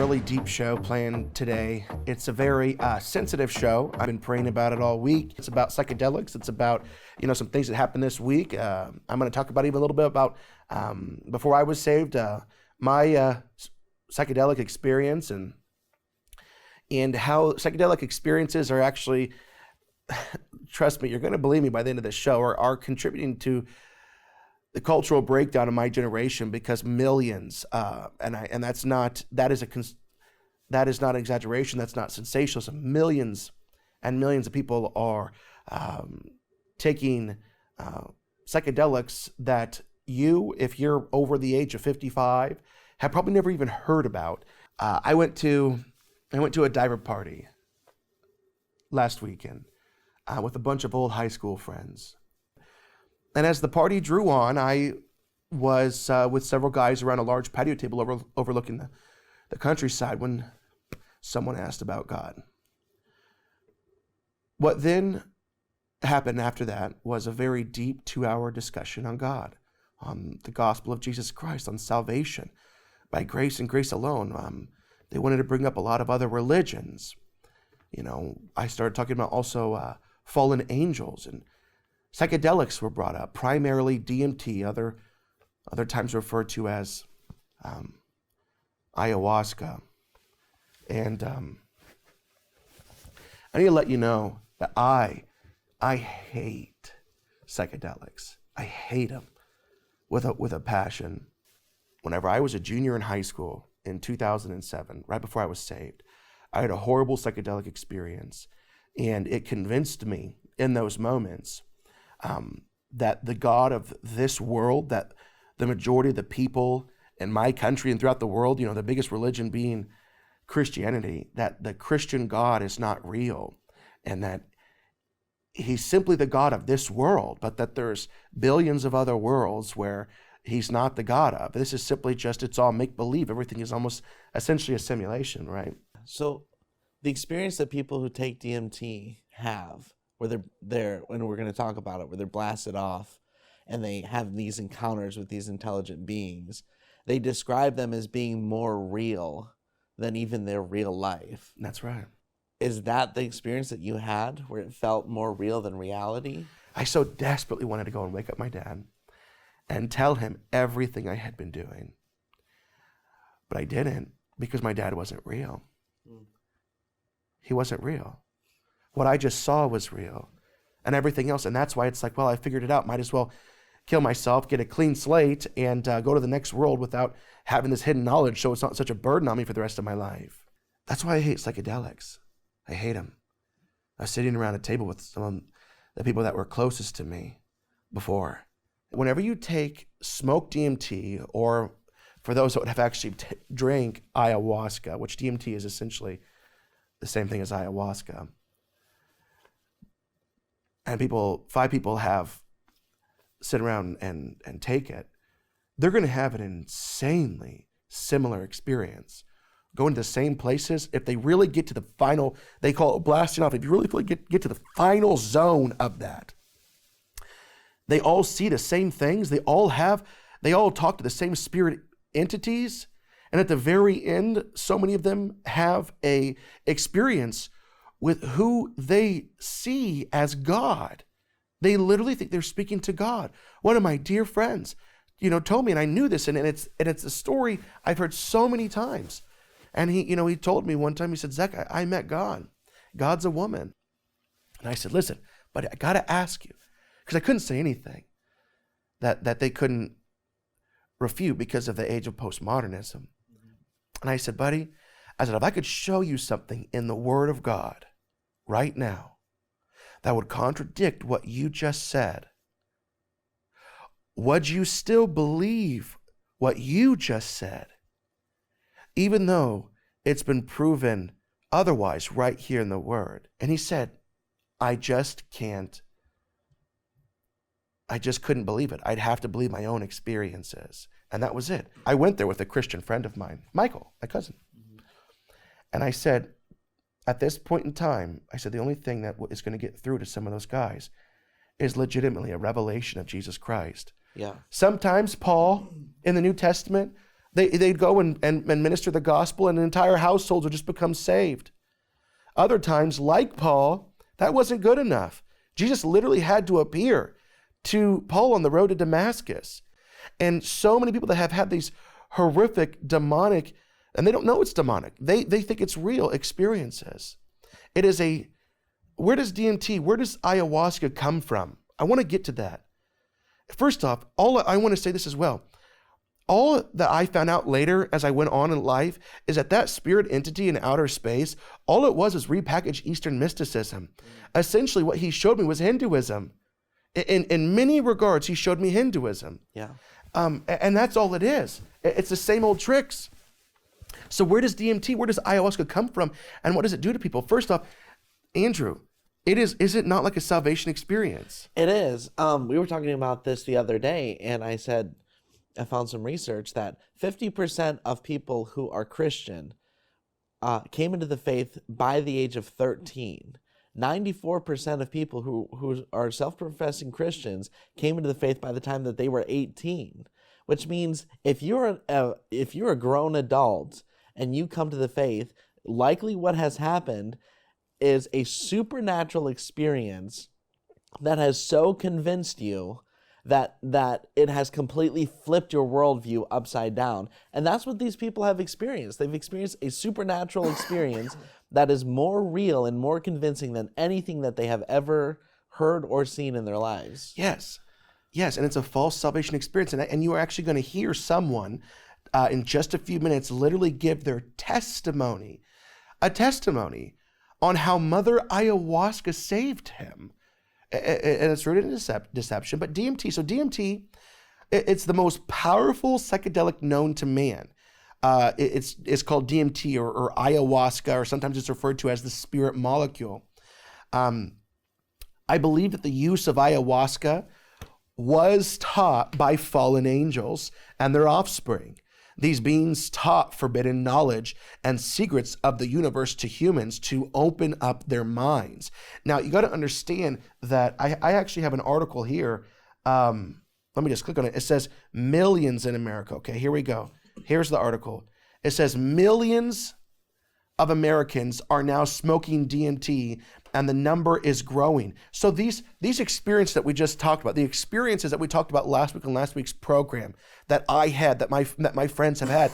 really deep show planned today. It's a very sensitive show. I've been praying about it all week. It's about psychedelics. It's about, some things that happened this week. I'm going to talk about even a little bit about before I was saved, my psychedelic experience and how psychedelic experiences are actually, trust me, you're going to believe me by the end of this show, are contributing to the cultural breakdown of my generation, because millions, that is not an exaggeration, that's not sensationalism. Millions and millions of people are taking psychedelics that you, if you're over the age of 55, have probably never even heard about. I went to a diver party last weekend with a bunch of old high school friends. And as the party drew on, I was with several guys around a large patio table overlooking the countryside when someone asked about God. What then happened after that was a very deep 2-hour discussion on God, on the gospel of Jesus Christ, on salvation by grace and grace alone. They wanted to bring up a lot of other religions. I started talking about also fallen angels, and psychedelics were brought up, primarily DMT, other times referred to as ayahuasca. And I need to let you know that I hate psychedelics. I hate them with a passion. Whenever I was a junior in high school in 2007, right before I was saved, I had a horrible psychedelic experience, and it convinced me in those moments that the God of this world, that the majority of the people in my country and throughout the world, the biggest religion being Christianity, that the Christian God is not real, and that he's simply the God of this world, but that there's billions of other worlds where he's not the God of. This is simply just, it's all make-believe. Everything is almost essentially a simulation, right? So the experience that people who take DMT have, where they're when we're going to talk about it, where they're blasted off and they have these encounters with these intelligent beings, they describe them as being more real than even their real life. That's right. Is that the experience that you had, where it felt more real than reality? I so desperately wanted to go and wake up my dad and tell him everything I had been doing. But I didn't, because my dad wasn't real. He wasn't real. What I just saw was real, and everything else. And that's why it's like, well, I figured it out. Might as well kill myself, get a clean slate, and go to the next world without having this hidden knowledge, so it's not such a burden on me for the rest of my life. That's why I hate psychedelics. I hate them. I was sitting around a table with some of the people that were closest to me before. Whenever you take smoked DMT, or for those that have actually drank ayahuasca, which DMT is essentially the same thing as ayahuasca, and 5 people have sit around and take it, they're going to have an insanely similar experience. Going to the same places, if they really get to the final, they call it blasting off, if you really get to the final zone of that, they all see the same things, they all talk to the same spirit entities, and at the very end, so many of them have a experience with who they see as God. They literally think they're speaking to God. One of my dear friends, told me, and I knew this, and it's a story I've heard so many times. And he told me one time, he said, Zach, I met God. God's a woman. And I said, listen, buddy, I got to ask you, because I couldn't say anything that they couldn't refute because of the age of postmodernism. And I said, buddy, if I could show you something in the Word of God right now that would contradict what you just said, would you still believe what you just said, even though it's been proven otherwise right here in the Word? And he said, I just couldn't believe it. I'd have to believe my own experiences. And that was it. I went there with a Christian friend of mine, Michael, my cousin. And I said, at this point in time, the only thing that is going to get through to some of those guys is legitimately a revelation of Jesus Christ. Yeah. Sometimes Paul in the New Testament They'd go and minister the gospel, and entire households would just become saved. Other times, like Paul, that wasn't good enough. Jesus literally had to appear to Paul on the road to Damascus. And so many people that have had these horrific demonic, and they don't know it's demonic. They think it's real experiences. It is where does DMT, where does ayahuasca come from? I want to get to that. First off, I want to say this as well. All that I found out later as I went on in life is that spirit entity in outer space, all it was repackaged Eastern mysticism. Essentially, what he showed me was Hinduism. In many regards, he showed me Hinduism. Yeah. And that's all it is. It's the same old tricks. So where does DMT, where does ayahuasca come from? And what does it do to people? First off, Andrew, is it not like a salvation experience? It is. We were talking about this the other day, and I said, I found some research that 50% of people who are Christian came into the faith by the age of 13. 94% of people who are self-professing Christians came into the faith by the time that they were 18, which means if you're a grown adult and you come to the faith, likely what has happened is a supernatural experience that has so convinced you that it has completely flipped your worldview upside down. And that's what these people have experienced. They've experienced a supernatural experience that is more real and more convincing than anything that they have ever heard or seen in their lives. Yes, and it's a false salvation experience. And you are actually going to hear someone in just a few minutes literally give their testimony, a testimony on how Mother Ayahuasca saved him. And it's rooted in deception. But DMT, so DMT, it's the most powerful psychedelic known to man. It's called DMT or ayahuasca, or sometimes it's referred to as the spirit molecule. I believe that the use of ayahuasca was taught by fallen angels and their offspring. These beings taught forbidden knowledge and secrets of the universe to humans to open up their minds. Now, you got to understand that I actually have an article here. Let me just click on it. It says millions in America. Okay, here we go. Here's the article. It says millions of Americans are now smoking DMT, and the number is growing. So these experiences that we just talked about, the experiences that we talked about last week on last week's program, that I had, that my friends have had,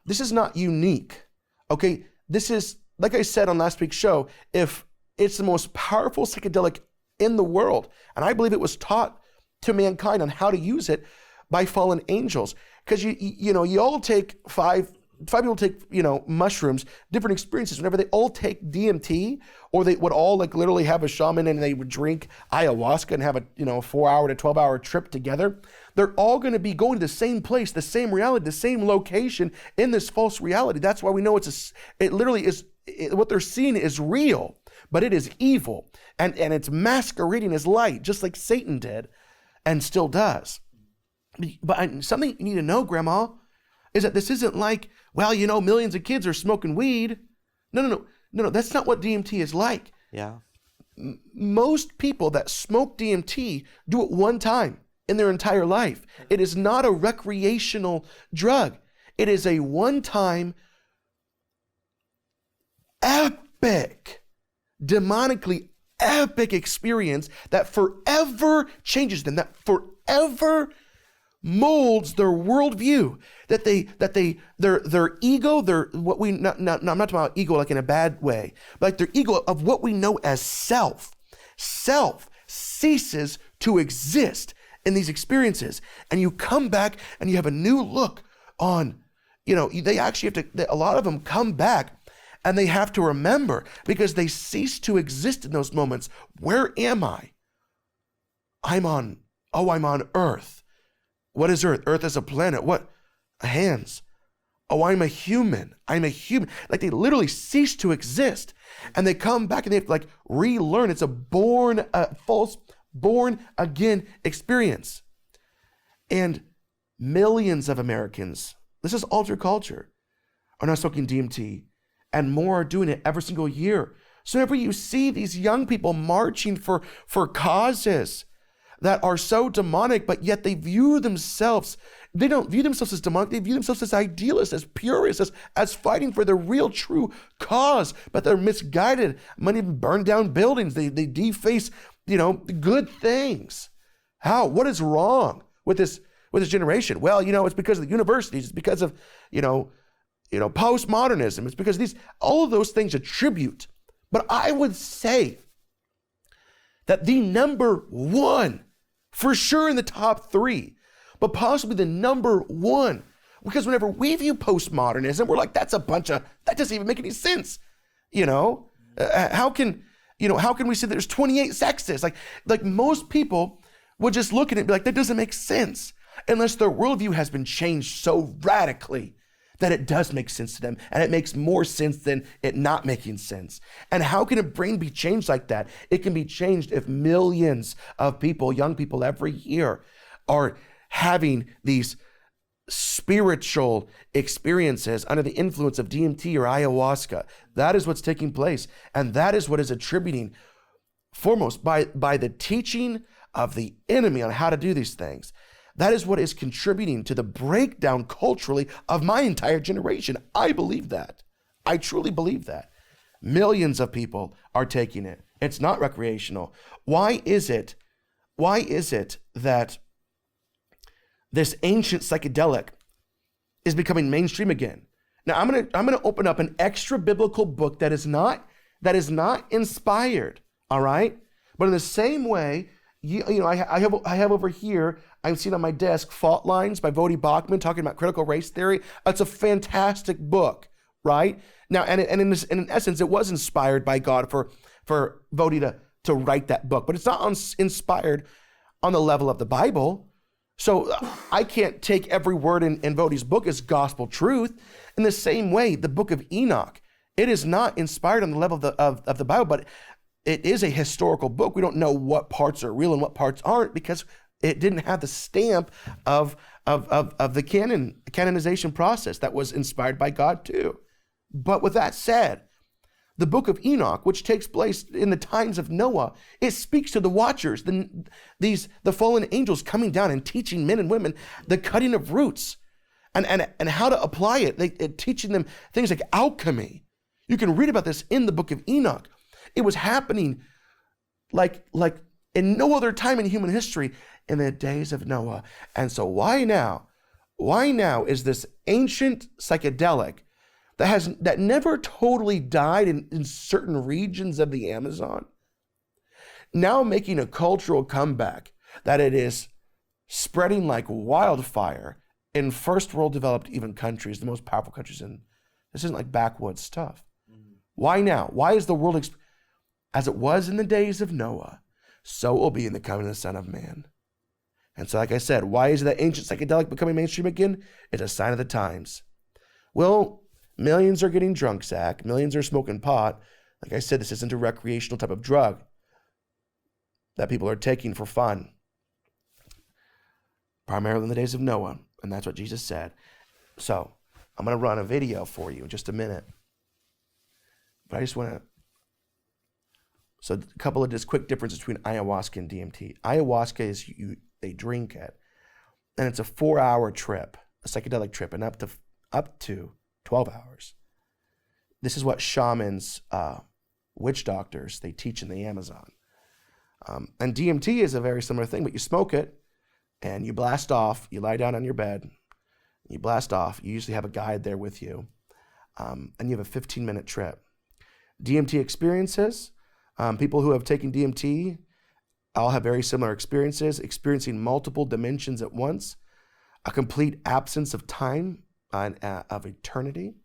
this is not unique. Okay, this is, like I said on last week's show, if it's the most powerful psychedelic in the world, and I believe it was taught to mankind on how to use it by fallen angels, because you all take five people take, mushrooms, different experiences. Whenever they all take DMT, or they would all literally have a shaman and they would drink ayahuasca and have a 4-hour to 12-hour trip together, they're all going to be going to the same place, the same reality, the same location in this false reality. That's why we know it literally is, what they're seeing is real, but it is evil, and it's masquerading as light, just like Satan did and still does. But something you need to know, Grandma, is that this isn't like, millions of kids are smoking weed. No, that's not what DMT is like. Yeah. Most people that smoke DMT do it one time in their entire life. It is not a recreational drug. It is a one-time, epic, demonically epic experience that forever changes them, that forever molds their worldview, their ego, I'm not talking about ego like in a bad way, but like their ego of what we know as self ceases to exist in these experiences, and you come back and you have a new look on, they actually have to, a lot of them come back and they have to remember, because they cease to exist in those moments. Where am I? I'm on Earth. What is Earth? Earth is a planet. What? Hands. Oh, I'm a human. Like they literally cease to exist. And they come back and they have to relearn. It's a false born again experience. And millions of Americans, this is alter culture, are now smoking DMT, and more are doing it every single year. So whenever you see these young people marching for causes that are so demonic, but yet they view themselves They don't view themselves as demonic. They view themselves as idealists, as purists, as fighting for the real, true cause. But they're misguided. Many of them burn down buildings. They deface, good things. How? What is wrong with this generation? Well, it's because of the universities. It's because of, postmodernism. It's because of all of those things attribute. But I would say that the number one, for sure in the top three, but possibly the number one, because whenever we view postmodernism, we're like, that doesn't even make any sense. How can we say there's 28 sexes? Like most people would just look at it and be like, that doesn't make sense, unless their worldview has been changed so radically that it does make sense to them, and it makes more sense than it not making sense. And how can a brain be changed like that? It can be changed if millions of people, young people every year, are having these spiritual experiences under the influence of DMT or ayahuasca. That is what's taking place. And that is what is attributing foremost by the teaching of the enemy on how to do these things. That is what is contributing to the breakdown culturally of my entire generation. I believe that. I truly believe that. Millions of people are taking it. It's not recreational. Why is it that this ancient psychedelic is becoming mainstream again? Now I'm gonna open up an extra biblical book that is not inspired, all right? But in the same way, I have over here, I've seen on my desk, Fault Lines by Vodi Bachman, talking about critical race theory. It's a fantastic book, right? Now, and in essence, it was inspired by God for Vodi to write that book, but it's not inspired on the level of the Bible. So I can't take every word in Vodi's book as gospel truth. In the same way, the book of Enoch, it is not inspired on the level of the Bible, but it is a historical book. We don't know what parts are real and what parts aren't, because it didn't have the stamp of the canonization process that was inspired by God too. But with that said, the book of Enoch, which takes place in the times of Noah, it speaks to the watchers, the fallen angels coming down and teaching men and women the cutting of roots and how to apply it, teaching them things like alchemy. You can read about this in the book of Enoch. It was happening like in no other time in human history in the days of Noah. And so why now is this ancient psychedelic that never totally died in certain regions of the Amazon, now making a cultural comeback, that it is spreading like wildfire in first world developed even countries, the most powerful countries this isn't like backwoods stuff. Mm-hmm. Why now? Why is the world as it was in the days of Noah, so it will be in the coming of the Son of Man. And so, like I said, why is that ancient psychedelic becoming mainstream again? It's a sign of the times. Well, millions are getting drunk, Zach. Millions are smoking pot. Like I said, this isn't a recreational type of drug that people are taking for fun. Primarily in the days of Noah, and that's what Jesus said. So, I'm going to run a video for you in just a minute. But I just want to... So a couple of just quick differences between ayahuasca and DMT. Ayahuasca is they drink it, and it's a 4-hour trip, a psychedelic trip, and up to 12 hours. This is what shamans, witch doctors, they teach in the Amazon. And DMT is a very similar thing, but you smoke it, and you blast off. You lie down on your bed, you blast off. You usually have a guide there with you, and you have a 15-minute trip. DMT experiences. People who have taken DMT all have very similar experiences, experiencing multiple dimensions at once, a complete absence of time and of eternity,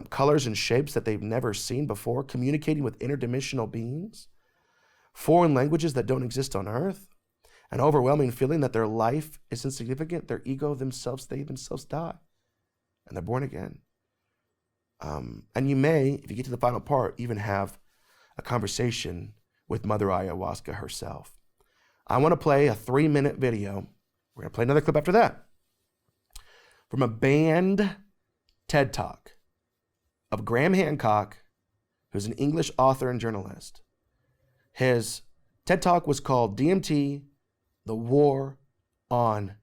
colors and shapes that they've never seen before, communicating with interdimensional beings, foreign languages that don't exist on Earth, an overwhelming feeling that their life is insignificant, their ego, they themselves die, and they're born again. And you may, if you get to the final part, even have a conversation with Mother Ayahuasca herself. I want to play a 3-minute video. We're going to play another clip after that from a banned TED Talk of Graham Hancock, who's an English author and journalist. His TED Talk was called DMT, The War on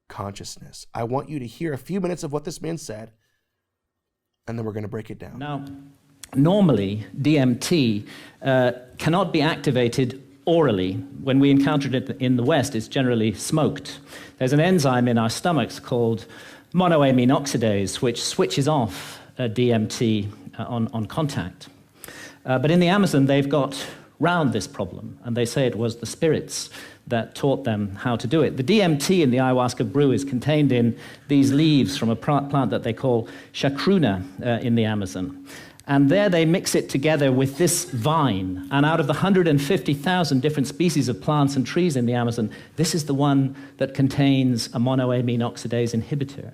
consciousness. I want you to hear a few minutes of what this man said, and then we're going to break it down. Now, normally, DMT cannot be activated orally. When we encountered it in the West, it's generally smoked. There's an enzyme in our stomachs called monoamine oxidase, which switches off DMT on contact. But in the Amazon, they've got round this problem, and they say it was the spirits that taught them how to do it. The DMT in the ayahuasca brew is contained in these leaves from a plant that they call chacruna in the Amazon. And there they mix it together with this vine. And out of the 150,000 different species of plants and trees in the Amazon, this is the one that contains a monoamine oxidase inhibitor,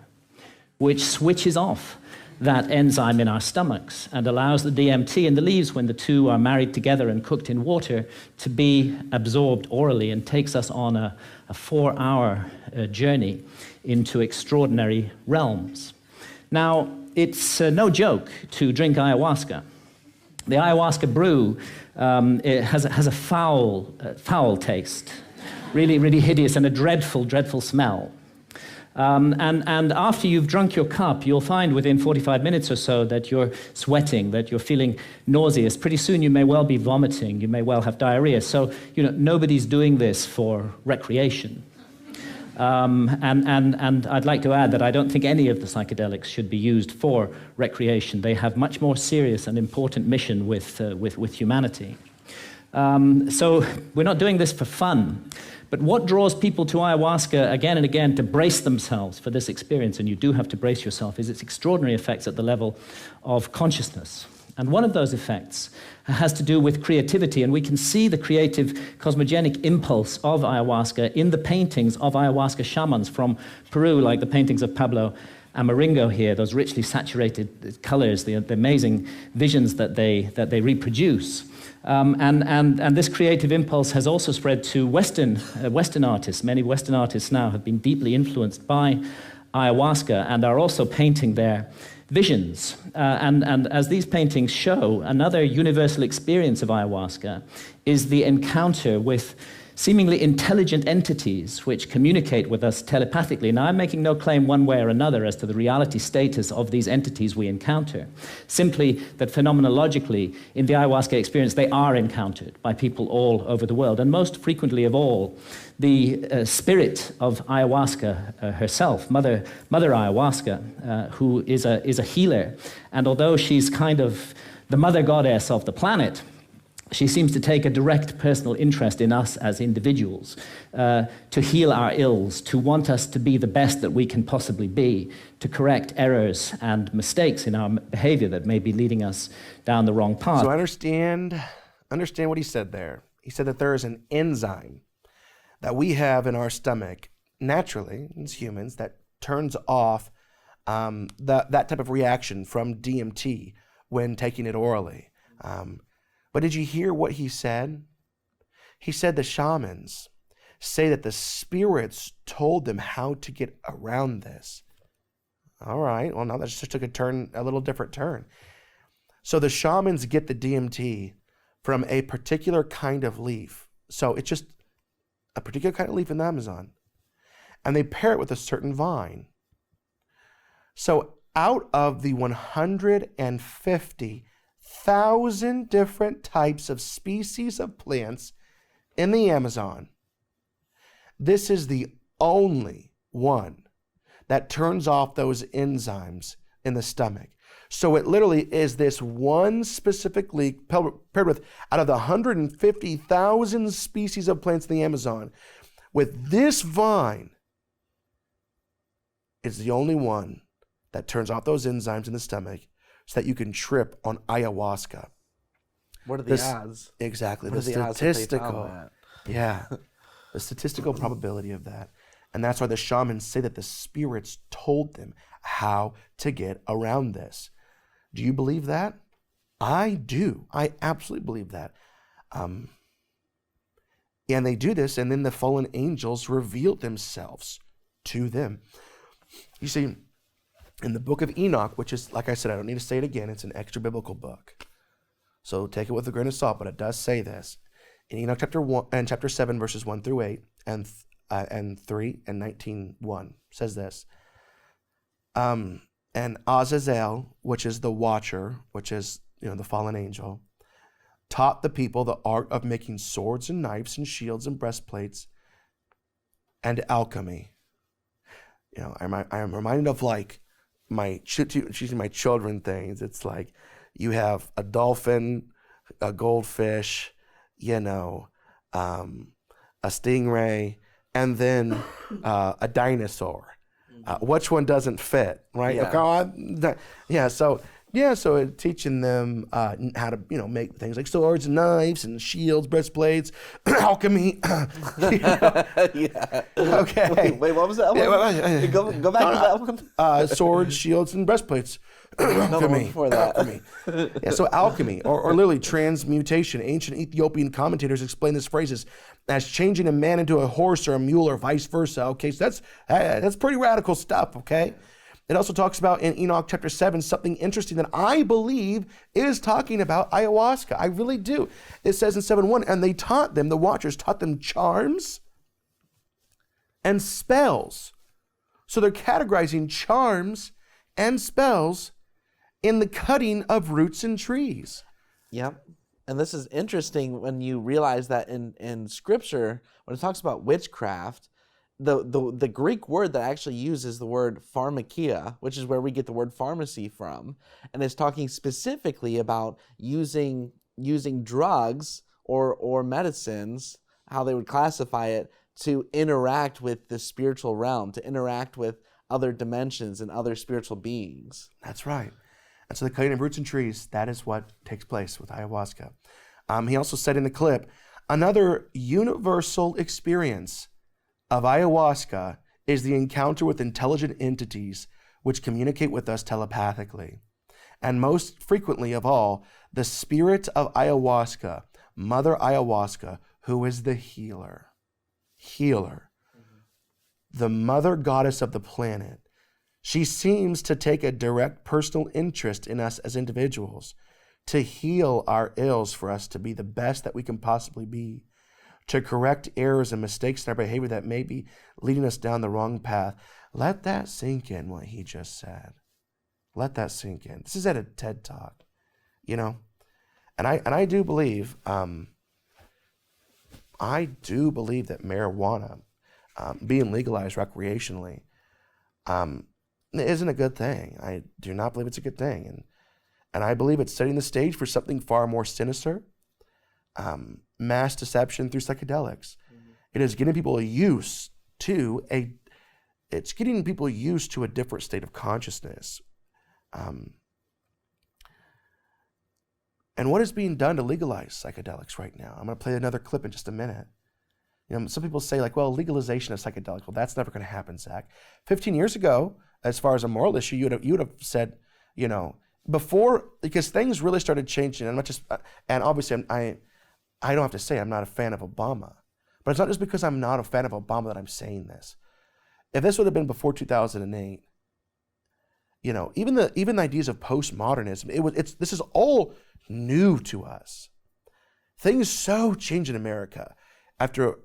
which switches off that enzyme in our stomachs and allows the DMT in the leaves, when the two are married together and cooked in water, to be absorbed orally, and takes us on a 4-hour journey into extraordinary realms. Now, it's no joke to drink ayahuasca. The ayahuasca brew it has a foul taste, really, really hideous, and a dreadful, dreadful smell. And after you've drunk your cup, you'll find within 45 minutes or so that you're sweating, that you're feeling nauseous. Pretty soon you may well be vomiting, you may well have diarrhea. So, nobody's doing this for recreation. And I'd like to add that I don't think any of the psychedelics should be used for recreation. They have much more serious and important mission with humanity. So we're not doing this for fun. But what draws people to ayahuasca again and again to brace themselves for this experience, and you do have to brace yourself, is its extraordinary effects at the level of consciousness. And one of those effects has to do with creativity, and we can see the creative cosmogenic impulse of ayahuasca in the paintings of ayahuasca shamans from Peru, like the paintings of Pablo Amaringo here, those richly saturated colors, the amazing visions that they reproduce. And this creative impulse has also spread to Western artists. Many Western artists now have been deeply influenced by ayahuasca and are also painting their visions. And as these paintings show, another universal experience of ayahuasca is the encounter with seemingly intelligent entities which communicate with us telepathically. Now, I'm making no claim one way or another as to the reality status of these entities we encounter, simply that phenomenologically, in the ayahuasca experience, they are encountered by people all over the world, and most frequently of all, the spirit of ayahuasca herself, Mother Ayahuasca, who is a healer, and although she's kind of the mother goddess of the planet, she seems to take a direct personal interest in us as individuals, to heal our ills, to want us to be the best that we can possibly be, to correct errors and mistakes in our behavior that may be leading us down the wrong path. So understand what he said there. He said that there is an enzyme that we have in our stomach naturally as humans that turns off that type of reaction from DMT when taking it orally. But did you hear what he said? He said the shamans say that the spirits told them how to get around this. All right, well, now that just took a little different turn. So the shamans get the DMT from a particular kind of leaf. So it's just a particular kind of leaf in the Amazon. And they pair it with a certain vine. So out of the 150,000 different types of species of plants in the Amazon, this is the only one that turns off those enzymes in the stomach. So it literally is this one specific leaf paired with, out of the 150,000 species of plants in the Amazon, with this vine, it's the only one that turns off those enzymes in the stomach so that you can trip on ayahuasca. What are the odds? Exactly. What The are the odds that they statistical. found that? Yeah. The statistical probability of that. And that's why the shamans say that the spirits told them how to get around this. Do you believe that? I do. I absolutely believe that. And they do this, and then the fallen angels reveal themselves to them. You see, in the book of Enoch, which is, like I said, I don't need to say it again, it's an extra biblical book. So take it with a grain of salt, but it does say this. In Enoch chapter 7, verses 1 through 8, and and 3 and 19:1 says this. And Azazel, which is the watcher, which is the fallen angel, taught the people the art of making swords and knives and shields and breastplates and alchemy. I'm reminded of like my choosing my children things. It's like you have a dolphin, a goldfish, a stingray, and then a dinosaur. Which one doesn't fit, right? So it's teaching them how to, make things like swords and knives and shields, breastplates, alchemy. Yeah. Okay. Wait, what was that one? Go back to that one. Swords, shields, and breastplates. Alchemy. Before that. Alchemy. So alchemy, or literally transmutation. Ancient Ethiopian commentators explain this phrases as changing a man into a horse or a mule or vice versa. Okay, so that's pretty radical stuff, okay? It also talks about in Enoch chapter 7 something interesting that I believe is talking about ayahuasca. I really do. It says in 7:1, and they taught them, the watchers taught them charms and spells. So they're categorizing charms and spells in the cutting of roots and trees. Yep. And this is interesting when you realize that in scripture, when it talks about witchcraft, the Greek word that actually uses the word pharmakia, which is where we get the word pharmacy from, and it's talking specifically about using drugs or medicines, how they would classify it, to interact with the spiritual realm, to interact with other dimensions and other spiritual beings. That's right. And so the cutting of roots and trees, that is what takes place with ayahuasca. He also said in the clip, another universal experience of ayahuasca is the encounter with intelligent entities which communicate with us telepathically. And most frequently of all, the spirit of ayahuasca, Mother Ayahuasca, who is the healer. The mother goddess of the planet. She seems to take a direct personal interest in us as individuals, to heal our ills for us to be the best that we can possibly be, to correct errors and mistakes in our behavior that may be leading us down the wrong path. Let that sink in, what he just said. Let that sink in. This is at a TED Talk, And I do believe, that marijuana being legalized recreationally isn't a good thing. I do not believe it's a good thing. And I believe it's setting the stage for something far more sinister, mass deception through psychedelics. Mm-hmm. It is getting people used to a different state of consciousness. And what is being done to legalize psychedelics right now? I'm going to play another clip in just a minute. Some people say legalization of psychedelics. Well, that's never going to happen, Zach. 15 years ago, as far as a moral issue, you would have said, before, because things really started changing. I'm not just, and obviously I don't have to say I'm not a fan of Obama, but it's not just because I'm not a fan of Obama that I'm saying this. If this would have been before 2008, even the ideas of postmodernism, this is all new to us. Things so changed in America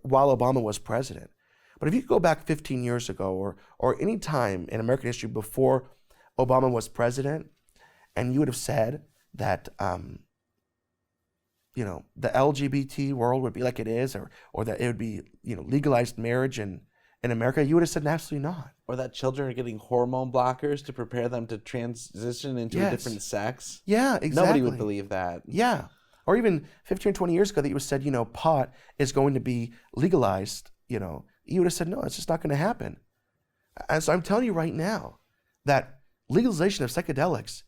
while Obama was president. But if you go back 15 years ago or any time in American history before Obama was president, and you would have said that the LGBT world would be like it is, or that it would be legalized marriage in America, you would have said absolutely not. Or that children are getting hormone blockers to prepare them to transition into a different sex. Yeah, exactly. Nobody would believe that. Yeah. Or even 15 or 20 years ago that you would have said, pot is going to be legalized, you would have said, no, it's just not going to happen. And so I'm telling you right now that legalization of psychedelics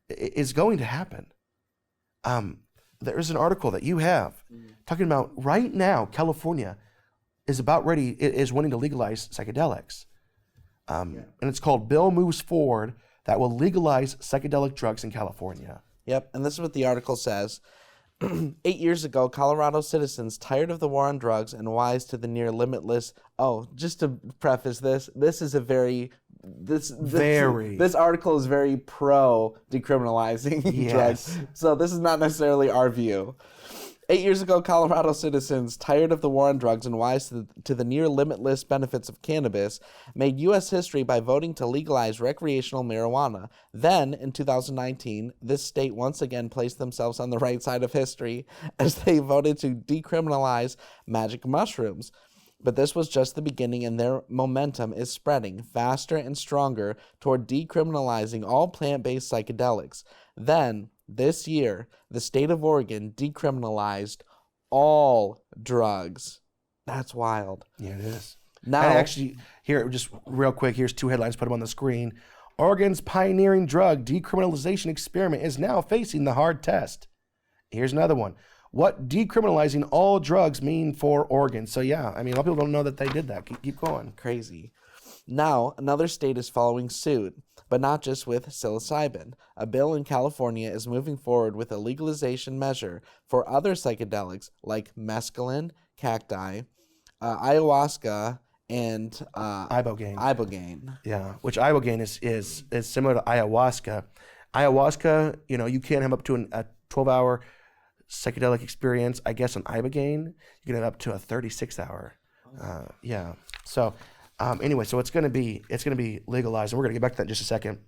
is going to happen. There is an article that you have talking about right now, California is wanting to legalize psychedelics. And it's called Bill Moves Forward that will legalize psychedelic drugs in California. Yep, and this is what the article says. 8 years ago, Colorado citizens, tired of the war on drugs and wise to the near limitless. Oh, just to preface this is a this article is very pro decriminalizing drugs. So this is not necessarily our view. 8 years ago, Colorado citizens, tired of the war on drugs and wise to the near limitless benefits of cannabis, made U.S. history by voting to legalize recreational marijuana. Then, in 2019, this state once again placed themselves on the right side of history as they voted to decriminalize magic mushrooms. But this was just the beginning, and their momentum is spreading faster and stronger toward decriminalizing all plant-based psychedelics. Then, this year, the state of Oregon decriminalized all drugs. That's wild. Yeah, it is. Now, And actually, here, just real quick, here's 2 headlines, put them on the screen. Oregon's pioneering drug decriminalization experiment is now facing the hard test. Here's another one. What decriminalizing all drugs mean for Oregon? So yeah, I mean, a lot of people don't know that they did that. Keep going. crazy. Now, another state is following suit, but not just with psilocybin. A bill in California is moving forward with a legalization measure for other psychedelics like mescaline, cacti, ayahuasca, and Ibogaine. ibogaine. Yeah, which ibogaine is similar to ayahuasca. Ayahuasca, you can have up to a 12-hour psychedelic experience. I guess on ibogaine, you can have up to a 36-hour. Yeah. So anyway, so it's gonna be legalized, and we're gonna get back to that in just a second.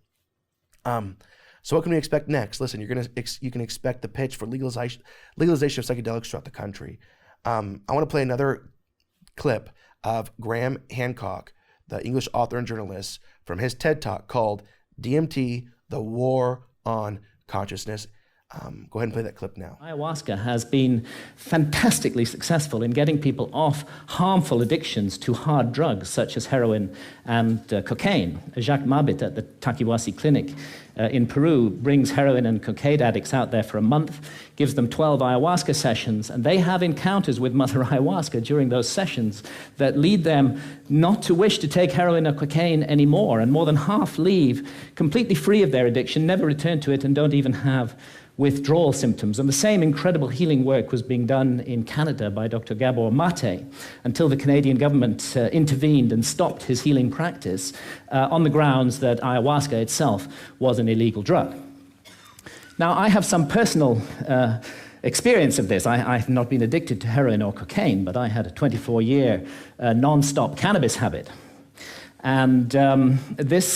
So what can we expect next? Listen, you can expect the pitch for legalization of psychedelics throughout the country. I want to play another clip of Graham Hancock, the English author and journalist, from his TED Talk called DMT, The War on Consciousness. Go ahead and play that clip now. Ayahuasca has been fantastically successful in getting people off harmful addictions to hard drugs such as heroin and cocaine. Jacques Mabit at the Taquihuasi Clinic in Peru brings heroin and cocaine addicts out there for a month, gives them 12 ayahuasca sessions, and they have encounters with Mother Ayahuasca during those sessions that lead them not to wish to take heroin or cocaine anymore, and more than half leave completely free of their addiction, never return to it, and don't even have withdrawal symptoms. And the same incredible healing work was being done in Canada by Dr. Gabor Mate until the Canadian government intervened and stopped his healing practice on the grounds that ayahuasca itself was an illegal drug. Now, I have some personal experience of this. I have not been addicted to heroin or cocaine, but I had a 24-year non-stop cannabis habit. And this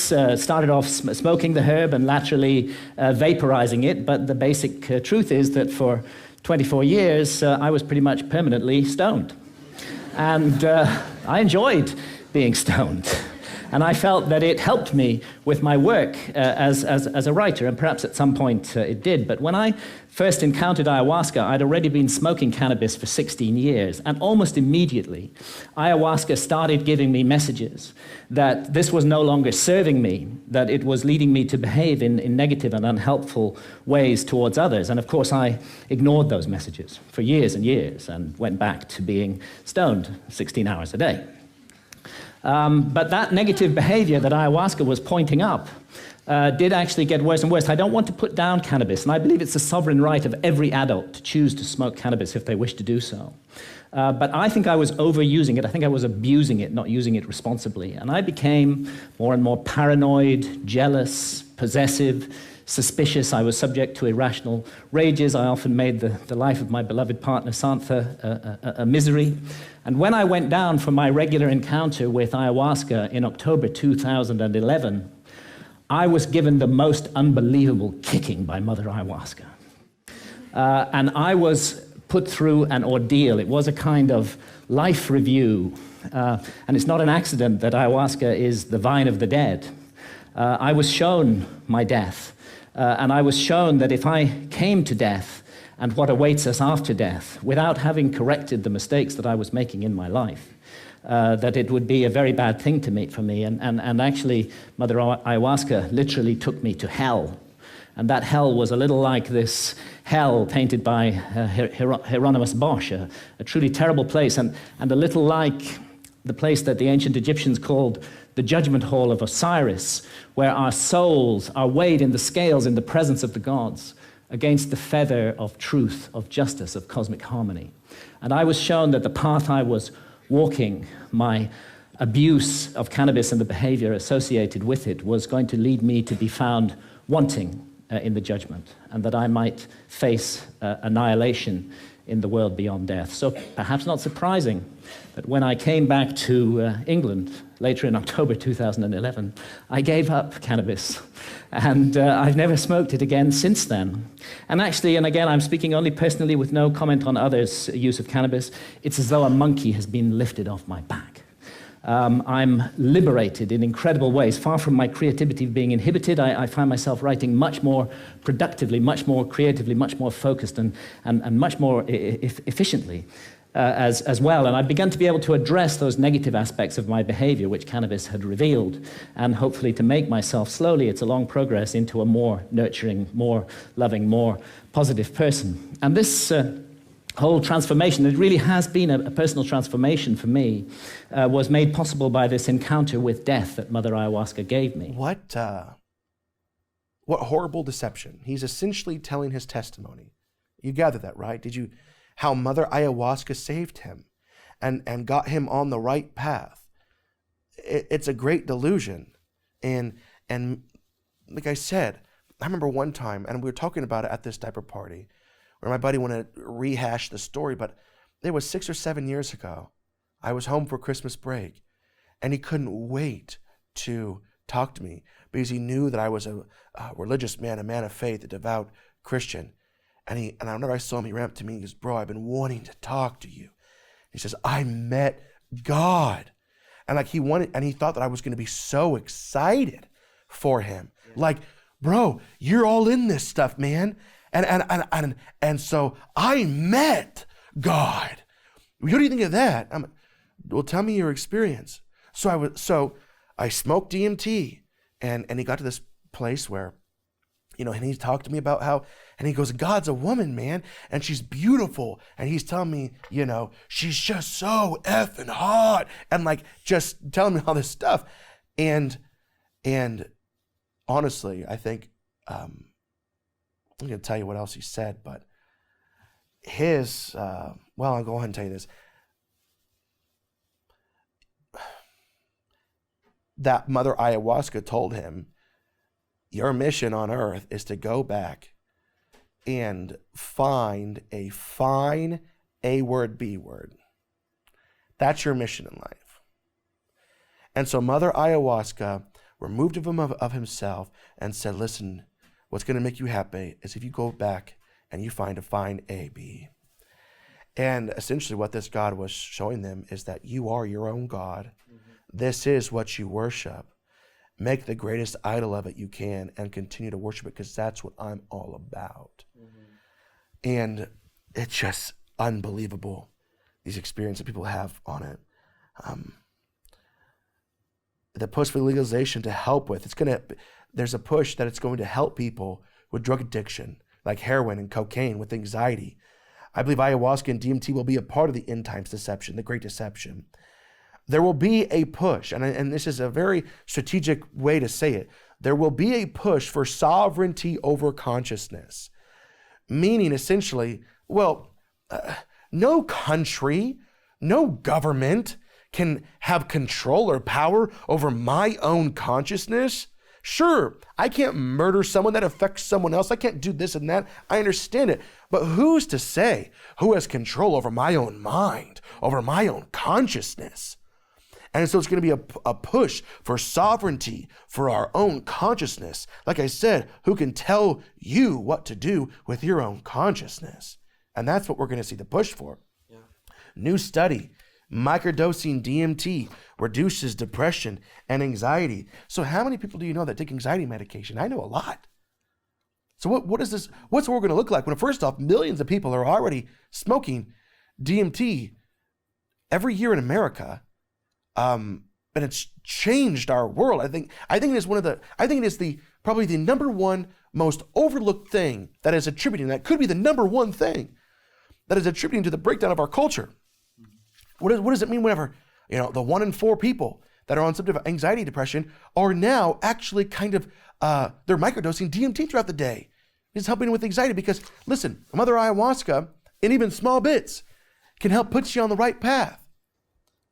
started off smoking the herb and laterally vaporizing it, but the basic truth is that for 24 years, I was pretty much permanently stoned. And I enjoyed being stoned. And I felt that it helped me with my work as a writer, and perhaps at some point it did. But when I first encountered ayahuasca, I'd already been smoking cannabis for 16 years, and almost immediately, ayahuasca started giving me messages that this was no longer serving me, that it was leading me to behave in negative and unhelpful ways towards others. And of course, I ignored those messages for years and years and went back to being stoned 16 hours a day. But that negative behavior that ayahuasca was pointing up did actually get worse and worse. I don't want to put down cannabis, and I believe it's the sovereign right of every adult to choose to smoke cannabis if they wish to do so. But I think I was overusing it. I think I was abusing it, not using it responsibly. And I became more and more paranoid, jealous, possessive, suspicious. I was subject to irrational rages. I often made the life of my beloved partner, Santha, a misery. And when I went down for my regular encounter with ayahuasca in October 2011, I was given the most unbelievable kicking by Mother Ayahuasca. And I was put through an ordeal. It was a kind of life review. And it's not an accident that ayahuasca is the vine of the dead. I was shown my death. And I was shown that if I came to death and what awaits us after death, without having corrected the mistakes that I was making in my life, that it would be a very bad thing to meet for me. And actually, Mother Ayahuasca literally took me to hell. And that hell was a little like this hell painted by Hieronymus Bosch, a truly terrible place, and a little like the place that the ancient Egyptians called the judgment hall of Osiris, where our souls are weighed in the scales in the presence of the gods against the feather of truth, of justice, of cosmic harmony. And I was shown that the path I was walking, my abuse of cannabis and the behavior associated with it, was going to lead me to be found wanting in the judgment, and that I might face annihilation in the world beyond death. So perhaps not surprising that when I came back to England later in October 2011, I gave up cannabis. And I've never smoked it again since then. And actually, and again, I'm speaking only personally with no comment on others' use of cannabis, it's as though a monkey has been lifted off my back. I'm liberated in incredible ways. Far from my creativity being inhibited, I find myself writing much more productively, much more creatively, much more focused, and much more efficiently as well. And I've begun to be able to address those negative aspects of my behavior, which cannabis had revealed, and hopefully to make myself slowly, it's a long progress, into a more nurturing, more loving, more positive person. And this whole transformation, it really has been a personal transformation for me, was made possible by this encounter with death that Mother Ayahuasca gave me. What horrible deception. He's essentially telling his testimony. You gather that, right? How Mother Ayahuasca saved him and got him on the right path. It's a great delusion. And like I said, I remember one time, and we were talking about it at this diaper party, where my buddy wanted to rehash the story, but it was 6 or 7 years ago. I was home for Christmas break, and he couldn't wait to talk to me because he knew that I was a religious man, a man of faith, a devout Christian. And I remember I saw him, he ran up to me and he goes, "Bro, I've been wanting to talk to you." He says, "I met God." And he thought that I was going to be so excited for him. Yeah. Like, "Bro, you're all in this stuff, man." And so I met God. What do you think of that? Well, tell me your experience. So I smoked DMT, and he got to this place where, and he talked to me about how, and he goes, "God's a woman, man, and she's beautiful." And he's telling me, she's just so effing hot, and like just telling me all this stuff. And honestly, I think, I'm going to tell you what else he said, but I'll go ahead and tell you this. That Mother Ayahuasca told him, your mission on earth is to go back and find a fine A word, B word. That's your mission in life. And so Mother Ayahuasca removed him of himself and said, "Listen, what's going to make you happy is if you go back and you find a fine A, B." And essentially what this God was showing them is that you are your own God. Mm-hmm. This is what you worship. Make the greatest idol of it you can and continue to worship it, because that's what I'm all about. Mm-hmm. And it's just unbelievable, these experiences that people have on it. The push for legalization to help with, there's a push that it's going to help people with drug addiction, like heroin and cocaine, with anxiety. I believe ayahuasca and DMT will be a part of the end times deception, the great deception. There will be a push, and this is a very strategic way to say it. There will be a push for sovereignty over consciousness, meaning essentially, no country, no government can have control or power over my own consciousness. Sure, I can't murder someone that affects someone else. I can't do this and that. I understand it. But who's to say who has control over my own mind, over my own consciousness? And so it's going to be a push for sovereignty for our own consciousness. Like I said, who can tell you what to do with your own consciousness? And that's what we're going to see the push for. Yeah. New study. Microdosing DMT reduces depression and anxiety. So how many people do you know that take anxiety medication? I know a lot. So what is this? What's it going to look like when, first off, millions of people are already smoking DMT every year in America, and it's changed our world. I think it is probably the number one most overlooked thing that is attributing. That could be the number one thing that is attributing to the breakdown of our culture. What does it mean whenever, the 1 in 4 people that are on some type of anxiety, depression are now actually they're microdosing DMT throughout the day. It's helping with anxiety because, listen, Mother Ayahuasca, in even small bits, can help put you on the right path,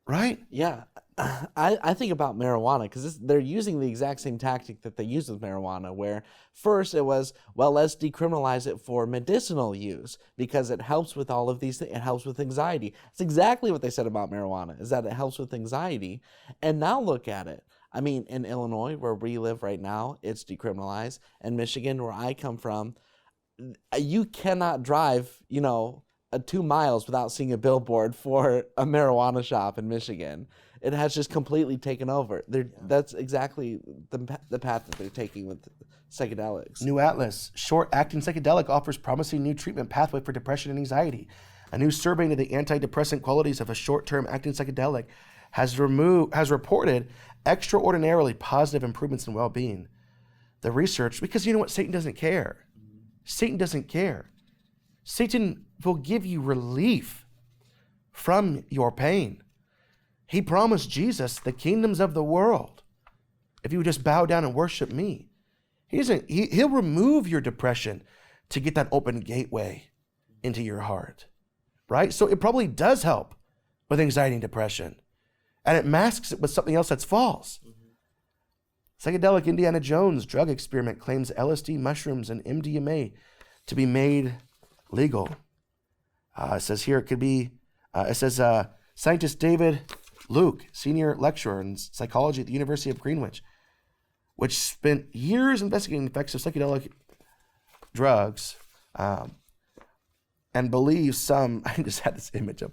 right? Yeah. I think about marijuana because they're using the exact same tactic that they use with marijuana, where first it was, well, let's decriminalize it for medicinal use because it helps with all of these things. It helps with anxiety. It's exactly what they said about marijuana, is that it helps with anxiety. And now look at it. I mean, in Illinois, where we live right now, it's decriminalized. In Michigan, where I come from, you cannot drive, 2 miles without seeing a billboard for a marijuana shop in Michigan. It has just completely taken over. That's exactly the path that they're taking with psychedelics. New Atlas, short-acting psychedelic offers promising new treatment pathway for depression and anxiety. A new survey into the antidepressant qualities of a short-term acting psychedelic has reported extraordinarily positive improvements in well-being. The research, because you know what? Satan doesn't care. Satan doesn't care. Satan will give you relief from your pain. He promised Jesus the kingdoms of the world if you would just bow down and worship me. He'll remove your depression to get that open gateway into your heart, right? So it probably does help with anxiety and depression, and it masks it with something else that's false. Psychedelic Indiana Jones drug experiment claims LSD, mushrooms, and MDMA to be made legal. It says here it could be, scientist David Luke, senior lecturer in psychology at the University of Greenwich, which spent years investigating the effects of psychedelic drugs, and believes some, I just had this image of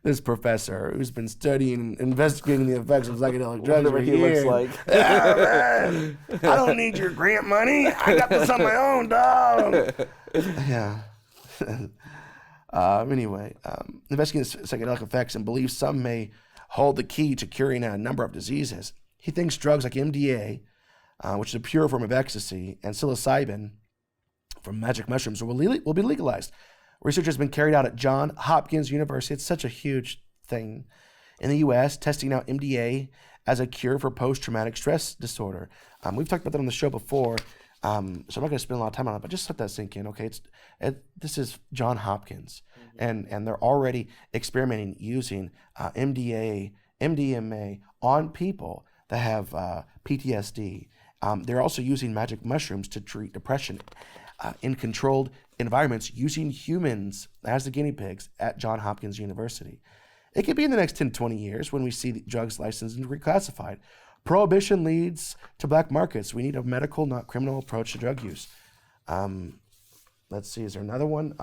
this professor who's been studying and investigating the effects of psychedelic drugs. Whatever he looks like. I don't need your grant money. I got this on my own, dog. Yeah. Anyway, investigating psychedelic effects and believes some may hold the key to curing a number of diseases. He thinks drugs like MDA, which is a pure form of ecstasy, and psilocybin from magic mushrooms will be legalized. Research has been carried out at Johns Hopkins University. It's such a huge thing in the U.S., testing out MDA as a cure for post-traumatic stress disorder. We've talked about that on the show before, so I'm not going to spend a lot of time on it, but just let that sink in, okay? This is Johns Hopkins, and they're already experimenting using MDMA on people that have PTSD. They're also using magic mushrooms to treat depression in controlled environments using humans as the guinea pigs at Johns Hopkins University. It could be in the next 10 to 20 years when we see the drugs licensed and reclassified. Prohibition leads to black markets. We need a medical, not criminal approach to drug use. Let's see, is there another one?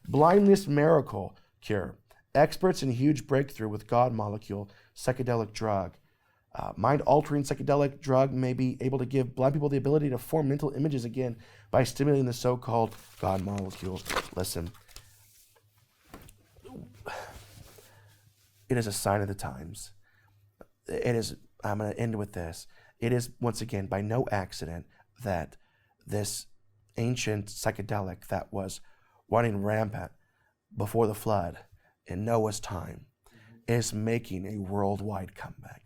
Blindness miracle cure. Experts in huge breakthrough with God molecule psychedelic drug. Mind-altering psychedelic drug may be able to give blind people the ability to form mental images again by stimulating the so-called God molecule. Listen, it is a sign of the times. It is, I'm going to end with this. It is, once again, by no accident that this ancient psychedelic that was running rampant before the flood in Noah's time is making a worldwide comeback.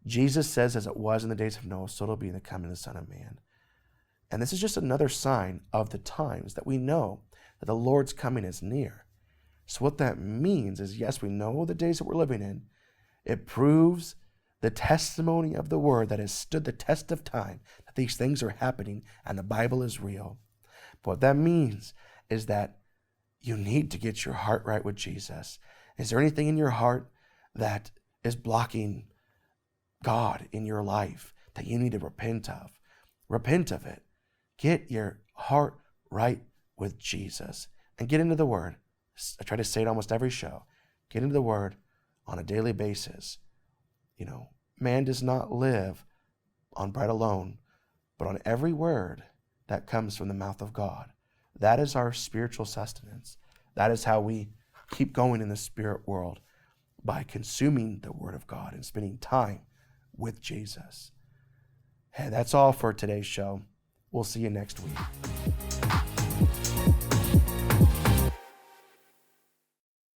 Jesus says, as it was in the days of Noah, so it'll be in the coming of the Son of Man. And this is just another sign of the times that we know that the Lord's coming is near. So what that means is, yes, we know the days that we're living in. It proves the testimony of the word that has stood the test of time, that these things are happening and the Bible is real. But what that means is that you need to get your heart right with Jesus. Is there anything in your heart that is blocking God in your life that you need to repent of? Repent of it. Get your heart right with Jesus and get into the Word. I try to say it almost every show. Get into the Word on a daily basis. You know, man does not live on bread alone, but on every word that comes from the mouth of God. That is our spiritual sustenance. That is how we keep going in the spirit world, by consuming the Word of God and spending time with Jesus. Hey, that's all for today's show. We'll see you next week.